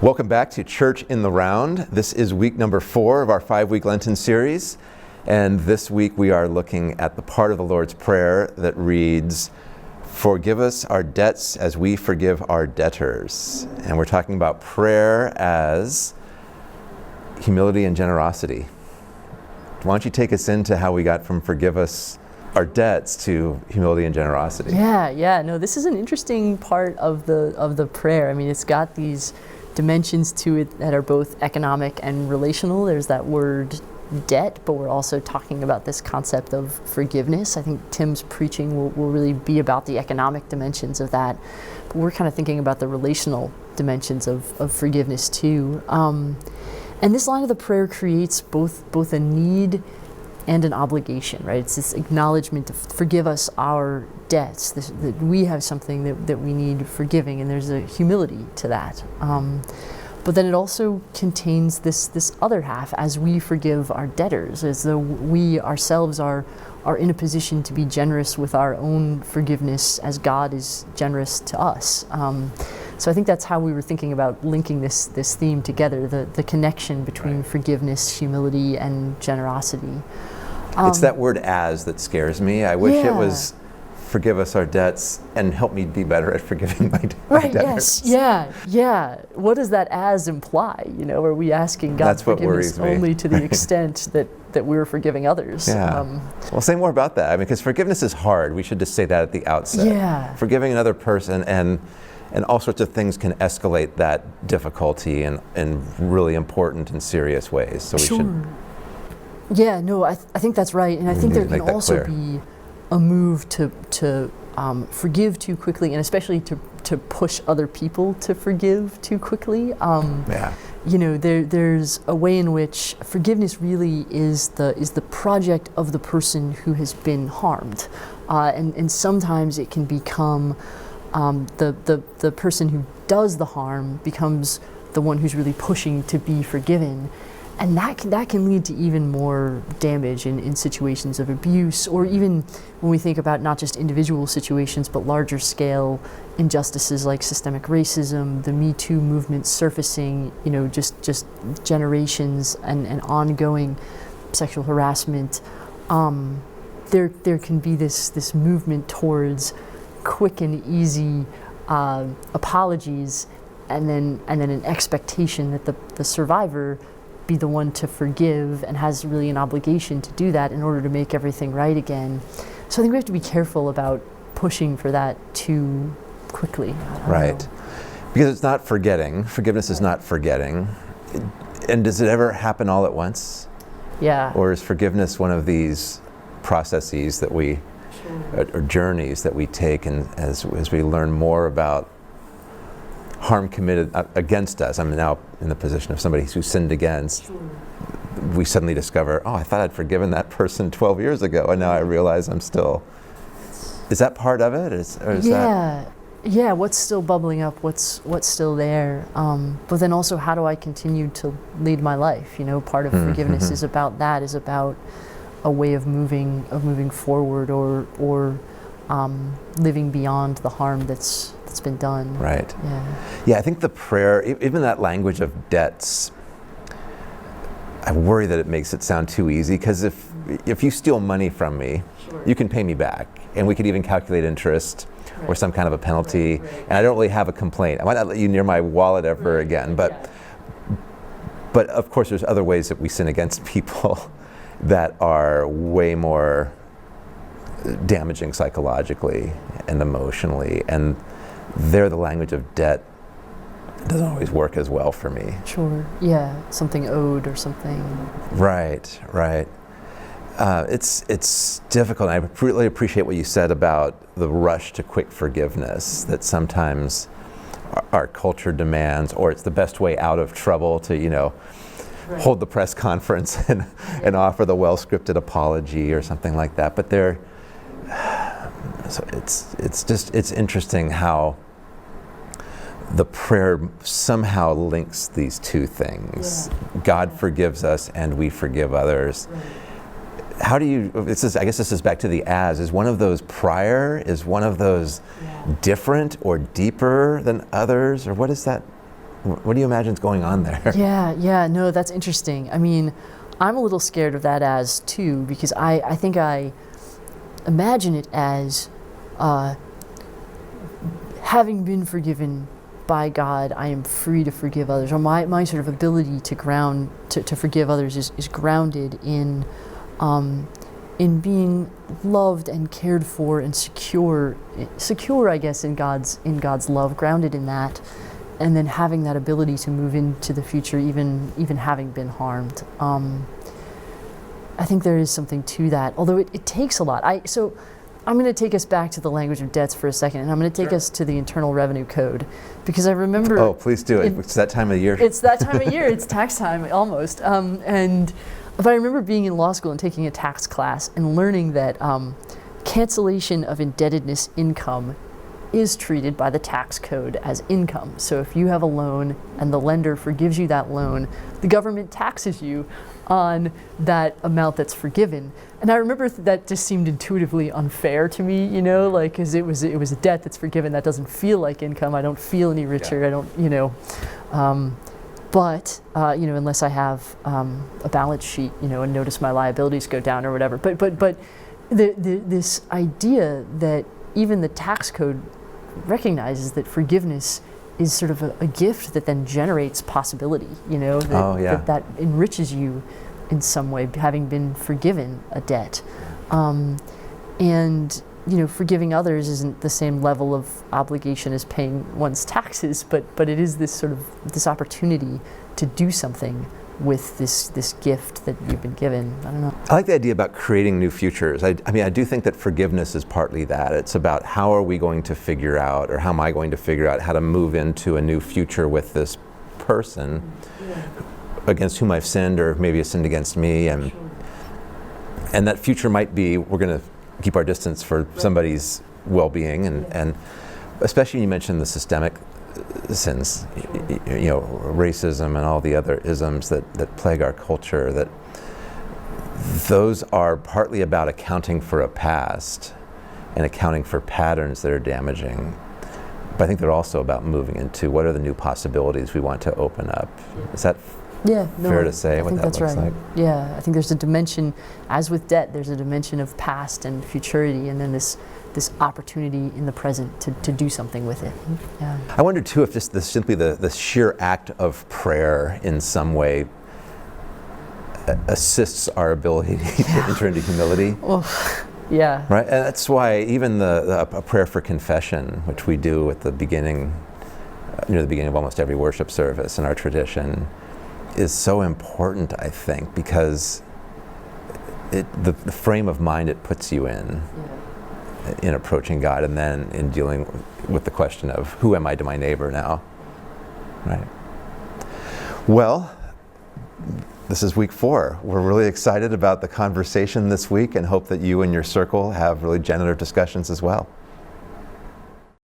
Welcome back to Church in the Round. This is week number 4 of our 5-week Lenten series. And this week we are looking at the part of the Lord's Prayer that reads, "Forgive us our debts as we forgive our debtors." And we're talking about prayer as humility and generosity. Why don't you take us into how we got from forgive us our debts to humility and generosity? No, this is an interesting part of the prayer. I mean, it's got these dimensions to it that are both economic and relational. There's that word debt, but we're also talking about this concept of forgiveness. I think Tim's preaching will really be about the economic dimensions of that, but we're kind of thinking about the relational dimensions of forgiveness too. And this line of the prayer creates both a need and an obligation, right? It's this acknowledgement to forgive us our debts, that we have something that we need forgiving, and there's a humility to that. But then it also contains this other half, as we forgive our debtors, as though we ourselves are in a position to be generous with our own forgiveness as God is generous to us. So I think that's how we were thinking about linking this theme together, the connection between forgiveness, humility, and generosity. It's that word "as" that scares me. I wish it was forgive us our debts and help me be better at forgiving my debtors. Yeah. What does that "as" imply? Are we asking God forgiveness only to the extent that we're forgiving others? Yeah. Well, say more about that. I mean, because forgiveness is hard. We should just say that at the outset. Yeah. Forgiving another person and all sorts of things can escalate that difficulty in really important and serious ways. So we should. Yeah, no, I think that's right, and I think there can also be a move to forgive too quickly, and especially to push other people to forgive too quickly. There's a way in which forgiveness really is the project of the person who has been harmed, and sometimes it can become the person who does the harm becomes the one who's really pushing to be forgiven. And that can lead to even more damage in situations of abuse, or even when we think about not just individual situations, but larger scale injustices like systemic racism, the Me Too movement surfacing, just generations and ongoing sexual harassment. There can be this movement towards quick and easy apologies, and then an expectation that the survivor be the one to forgive and has really an obligation to do that in order to make everything right again. So I think we have to be careful about pushing for that too quickly. Right. Because it's not forgetting. Forgiveness is not forgetting. And does it ever happen all at once? Yeah. Or is forgiveness one of these processes that we, or journeys that we take, and as we learn more about harm committed against us? I'm now in the position of somebody who sinned against. We suddenly discover, I thought I'd forgiven that person 12 years ago, and now I realize I'm still. Is that part of it? Yeah. What's still bubbling up? What's still there? But then also, how do I continue to lead my life? Part of forgiveness is about that. Is about a way of moving forward, or living beyond the harm that's been done. Right. Yeah, I think the prayer, even that language of debts, I worry that it makes it sound too easy, because if you steal money from me, you can pay me back, and we could even calculate interest or some kind of a penalty, and I don't really have a complaint. I might not let you near my wallet ever again, but of course there's other ways that we sin against people that are way more damaging psychologically and emotionally, and the language of debt doesn't always work as well for me. Sure, yeah, something owed or something. Right. It's difficult. I really appreciate what you said about the rush to quick forgiveness, that sometimes our culture demands, or it's the best way out of trouble to, hold the press conference and offer the well-scripted apology or something like that. But so it's interesting how the prayer somehow links these two things. God forgives us and we forgive others. How do you, I guess this is back to the "as." Is one of those prior? Is one of those different or deeper than others? Or what is that? What do you imagine is going on there? Yeah, no, that's interesting. I mean, I'm a little scared of that as too, because I think I imagine it as having been forgiven by God, I am free to forgive others. Or my sort of ability to forgive others is grounded in being loved and cared for and secure, I guess, in God's love, grounded in that, and then having that ability to move into the future, even having been harmed. I think there is something to that, although it takes a lot. So I'm going to take us back to the language of debts for a second, and I'm going to take us to the Internal Revenue Code, because I remember... Oh, please do it. It's that time of year. It's that time of year. It's tax time, almost. But I remember being in law school and taking a tax class and learning that cancellation of indebtedness income is treated by the tax code as income. So if you have a loan and the lender forgives you that loan, the government taxes you on that amount that's forgiven. And I remember that just seemed intuitively unfair to me, like, because it was a debt that's forgiven. That doesn't feel like income. I don't feel any richer. I don't, but unless I have a balance sheet, and notice my liabilities go down or whatever. But this idea that even the tax code recognizes that forgiveness is sort of a gift that then generates possibility, that enriches you in some way, having been forgiven a debt. And forgiving others isn't the same level of obligation as paying one's taxes, but it is this sort of this opportunity to do something with this gift that you've been given. I don't know. I like the idea about creating new futures. I mean, I do think that forgiveness is partly that. It's about how are we going to figure out, or how am I going to figure out how to move into a new future with this person against whom I've sinned, or maybe has sinned against me. And that future might be, we're going to keep our distance for somebody's well-being, and especially you mentioned the systemic sins, racism and all the other isms that plague our culture, that those are partly about accounting for a past and accounting for patterns that are damaging. But I think they're also about moving into what are the new possibilities we want to open up. Is that fair to say what that looks like? Yeah, I think there's a dimension, as with debt, there's a dimension of past and futurity, and then this opportunity in the present to do something with it. Yeah. I wonder too if just simply the sheer act of prayer in some way assists our ability to enter into humility. Well, yeah. Right, and that's why even a prayer for confession, which we do at the beginning, the beginning of almost every worship service in our tradition, is so important, I think, because the frame of mind it puts you in approaching God, and then in dealing with the question of who am I to my neighbor now, right? Well, this is week 4. We're really excited about the conversation this week and hope that you and your circle have really generative discussions as well.